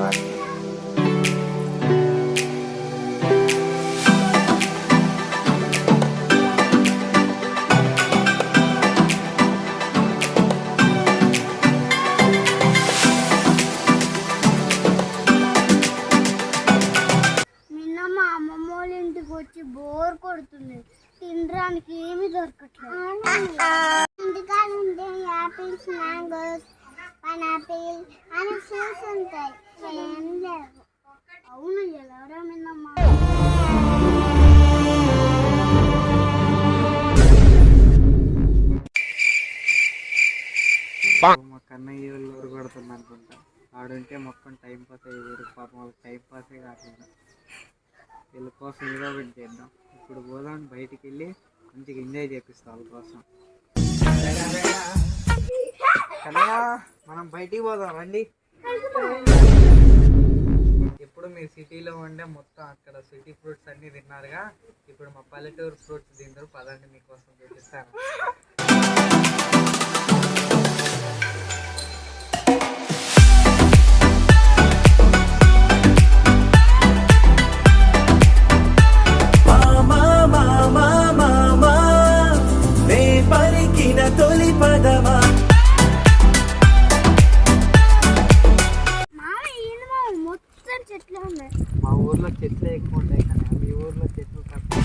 వాటిని. వచ్చి బోర్ కొడుతుంది, తినడానికి ఏమి దొరకట్లేదు. ఇంటికాడుంటే యాపిల్స్, మ్యాంగోస్, పైనాపిల్ అని ఫ్రూట్స్ ఉంటాయి, ఏం లేవు. అవును, ఎవరో మిన్నమ్మా. మా కన్నయ్య వాళ్ళు ఊరు కొడుతుంది అనుకుంటా. ఆడుంటే మొత్తం టైం పాస్ అయ్యేది. పాపం వాళ్ళకి టైం పాసే కాకుండా వీళ్ళ కోసం ఏదో ఒకటి చేద్దాం. ఇప్పుడు పోదాం, బయటికి వెళ్ళి మంచిగా ఎంజాయ్ చేపిస్తాం వాళ్ళ కోసం. కన్నయ్య, మనం బయటికి పోదాం రండి. ఇప్పుడు మీరు సిటీలో ఉండే మొత్తం అక్కడ సిటీ ఫ్రూట్స్ అన్నీ తిన్నారుగా, ఇప్పుడు మా పల్లెటూరు ఫ్రూట్స్ తింటారు. పదండి, మీకోసం చూపిస్తాను. మా ఊర్లో చెట్లు ఎక్కువ ఉంటాయి కానీ మీ ఊర్లో చెట్లు తక్కువ.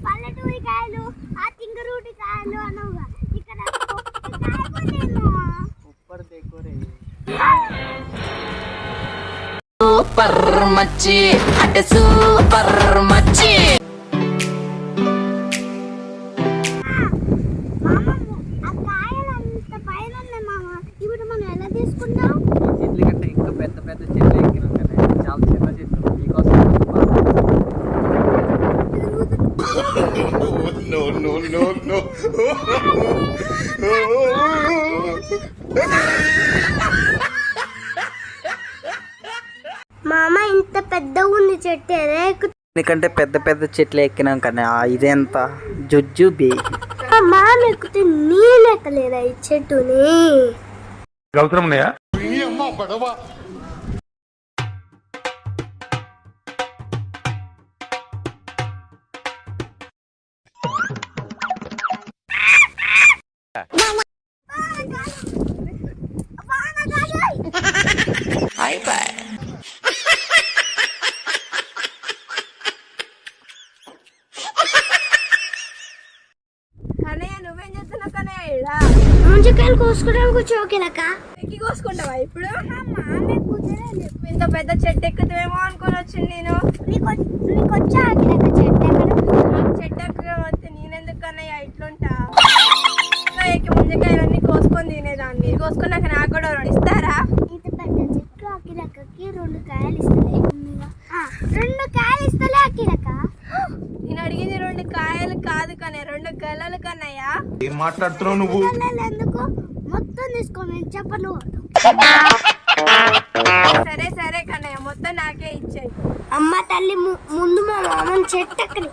పల్లెటూరి కాయలు, ఆ తింగరూటి కాయలు అనవుగా, ఇక్కడ ఉప్పర్ దేకోరే. సూపర్ మచ్చి అంటే సూపర్ మచ్చి. ఆ కాయలు అంత పైన ఉన్నాయి మామ, ఇప్పుడు మనం ఎలా తీసుకుంటాం? చెట్ల కంటే ఇంకా పెద్ద పెద్ద చెట్లు ఎక్కినాం కదా, చాలా చిన్న చెట్లు మీకోసం. మామ, ఇంత పెద్ద ఉంది చెట్టు, ఎందుకంటే పెద్ద పెద్ద చెట్లు ఎక్కినాం కానీ ఇదెంత జుజ్జు బే. మామ ఎక్కితే నేను ఎక్కలేదా ఈ చెట్టుని? అవసరం ఉన్నాయా? నువ్వేం చేస్తున్నావు కన్నయ్య? ముంజకాయలు కోసుకోవడానికి వచ్చి ఓకేనక్క. ఎక్కి కోసుకుంటావా ఇప్పుడు? ఇంత పెద్ద చెట్టు ఎక్కుతావేమో అనుకుని వచ్చింది నేను. నీకు వచ్చా చెట్టు ఎక్కకపోతే నేనెందుకు కన్నయ్య ఇట్లుంటా? ఎక్కి ముంజకాయలన్నీ కోసుకొని తినేదాన్ని. కోసుకున్నాక నాకు కూడా ఇస్తారా? ఇంత పెద్ద చెట్టు అక్కిరక్కకి 2 కాయలు ఇస్తలే. 2 కాయలు ఇస్తలే అక్కిరక్క. నేను అడిగింది 2 కాయలు కాదు కన్నయ్య, 2 గెలలు కన్నయ్య. ఏం మాట్లాడుతున్నావు నువ్వు? ఎందుకు మొత్తం తీసుకో, చెప్పను. సరే సరే కన్నయ్య, మొత్తం నాకే ఇచ్చాయి. అమ్మ తల్లి, ముందు మా మామని చెట్టు ఎక్కని.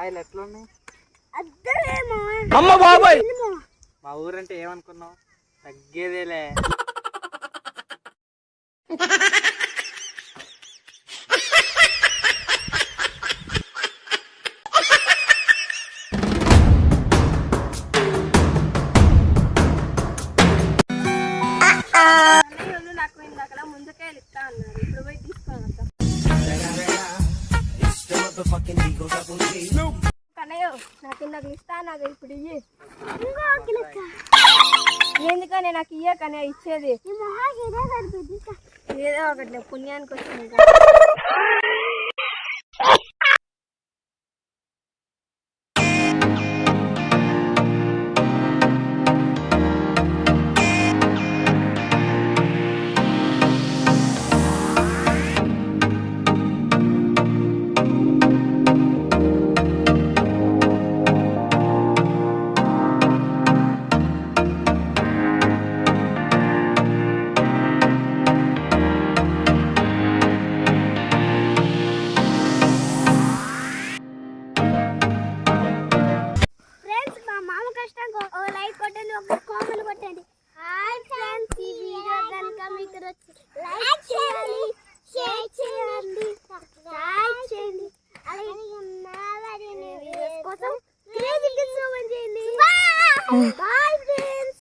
కాయలు ఎట్లున్నాయి? అద్దరేమో అమ్మ బాబాయ్ మా ఊరంటే ఏమనుకున్నావు? తగ్గేదేలే. అన్నయ్య నాకు ఇందాక ముందుకాయలు ఇస్తా అన్నారు, ఇప్పుడు పోయి తీసుకొని వద్దాం. కన్నయ్య నాకు ఇందాక ఇస్తా, నాకు ఇప్పుడు ఇయ్యి. ఇంకో కిలక ఎందుకనే నాకు ఇయ్య కన్నయ్య ఇచ్చేది. ఈ మొహాకి ఇదే సరిపోద్ది ఇంకా. ఏదో ఒకటి పుణ్యానికి వచ్చింది. ఫ్రెండ్స్ మా మామ కష్టం ఓ లైక్ కొట్టండి, ఒక కామెంట్ కొట్టండి. హాయ్ ఫ్రెండ్స్, ఈ వీడియో కనుక మీకు నచ్చితే లైక్ చేయాలి, షేర్ చేయండి, సబ్స్క్రైబ్ చేయండి. అలాగే మరిన్ని వీడియోస్ కోసం క్రేజీ కిడ్స్ ఓపెన్ చేయండి. బాయ్.